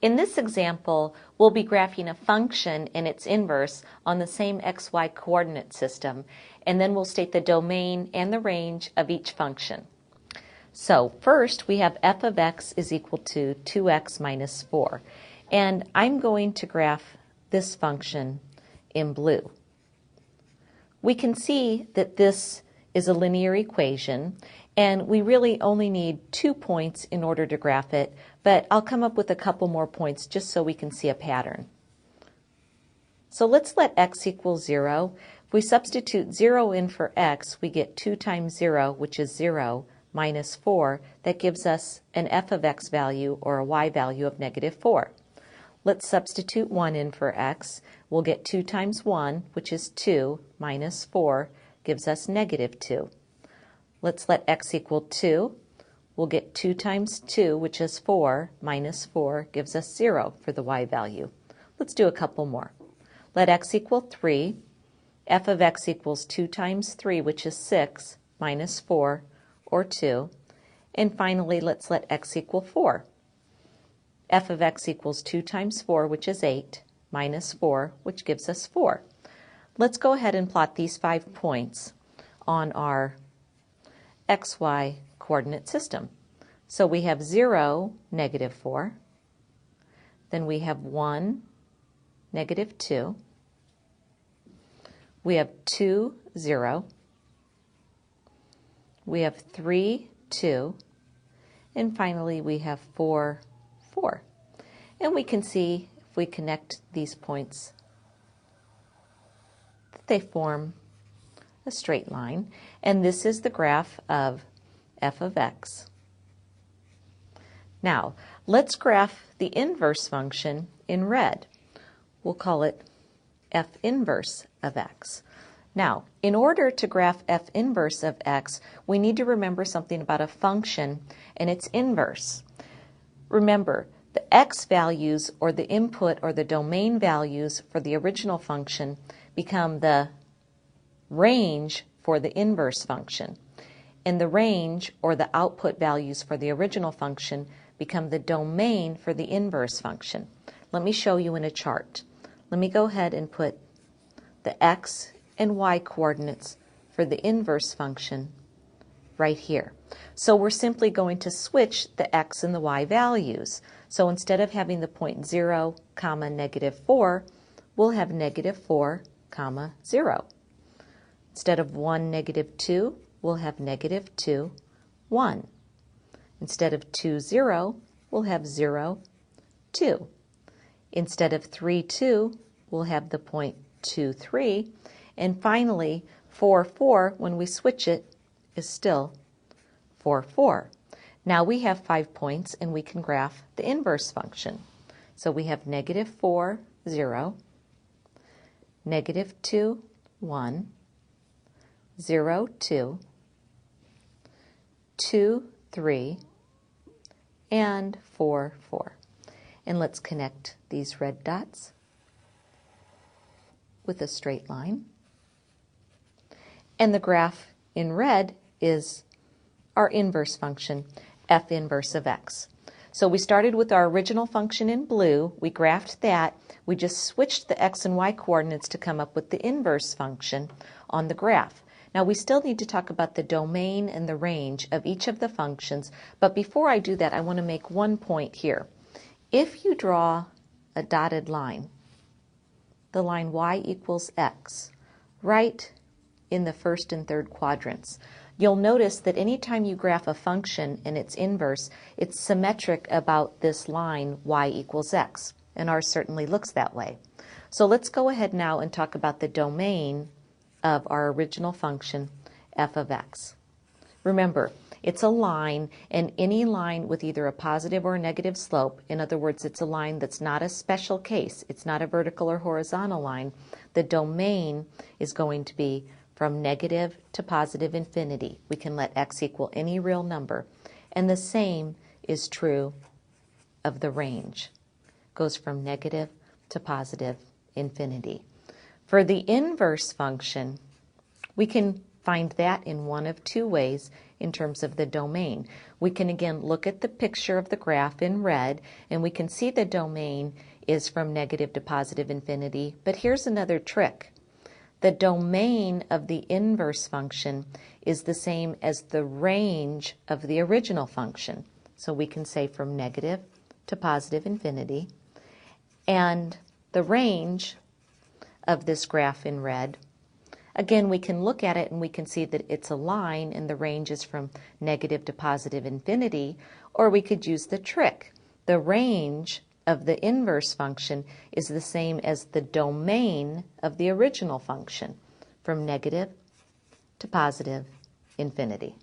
In this example, we'll be graphing a function and its inverse on the same xy coordinate system, and then we'll state the domain and the range of each function. So first we have f of x is equal to 2x minus 4, and I'm going to graph this function in blue. We can see that this is a linear equation, and we really only need 2 points in order to graph it, but I'll come up with a couple more points just so we can see a pattern. So let's let x equal 0. If we substitute 0 in for x, we get 2 times 0, which is 0, minus 4. That gives us an f of x value, or a y value, of negative 4. Let's substitute 1 in for x. We'll get 2 times 1, which is 2, minus 4, gives us negative 2. Let's let x equal 2. We'll get 2 times 2, which is 4, minus 4, gives us 0 for the y value. Let's do a couple more. Let x equal 3. F of x equals 2 times 3, which is 6, minus 4, or 2. And finally, let's let x equal 4. F of x equals 2 times 4, which is 8, minus 4, which gives us 4. Let's go ahead and plot these 5 points on our xy coordinate system. So we have 0, negative 4. Then we have 1, negative 2. We have 2, 0. We have 3, 2. And finally, we have 4, 4. And we can see, if we connect these points, that they form a straight line. And this is the graph of f of x. Now, let's graph the inverse function in red. We'll call it f inverse of x. Now, in order to graph f inverse of x, we need to remember something about a function and its inverse. Remember, the x values, or the input or the domain values for the original function, become the range for the inverse function. And the range, or the output values for the original function, become the domain for the inverse function. Let me show you in a chart. Let me go ahead and put the x and y coordinates for the inverse function right here. So we're simply going to switch the x and the y values. So instead of having the point 0, comma, negative 4, we'll have negative 4, comma, 0. Instead of 1, negative 2, we'll have negative 2, 1. Instead of 2, 0, we'll have 0, 2. Instead of 3, 2, we'll have the point 2, 3. And finally, 4, 4, when we switch it, is still 4, 4. Now we have 5 points, and we can graph the inverse function. So we have negative 4, 0, negative 2, 1, 0, 2, 2, 3, and 4, 4. And let's connect these red dots with a straight line. And the graph in red is our inverse function, f inverse of x. So we started with our original function in blue. We graphed that. We just switched the x and y coordinates to come up with the inverse function on the graph. Now we still need to talk about the domain and the range of each of the functions, but before I do that, I want to make one point here. If you draw a dotted line, the line y equals x, right in the first and third quadrants, you'll notice that anytime you graph a function and its inverse, it's symmetric about this line y equals x, and ours certainly looks that way. So let's go ahead now and talk about the domain of our original function, f of x. Remember, it's a line, and any line with either a positive or a negative slope, in other words, it's a line that's not a special case, it's not a vertical or horizontal line, the domain is going to be from negative to positive infinity. We can let x equal any real number. And the same is true of the range. It goes from negative to positive infinity. For the inverse function, we can find that in one of two ways in terms of the domain. We can again look at the picture of the graph in red, and we can see the domain is from negative to positive infinity. But here's another trick. The domain of the inverse function is the same as the range of the original function. So we can say from negative to positive infinity. And the range of this graph in red, again, we can look at it and we can see that it's a line and the range is from negative to positive infinity, or we could use the trick. The range of the inverse function is the same as the domain of the original function, from negative to positive infinity.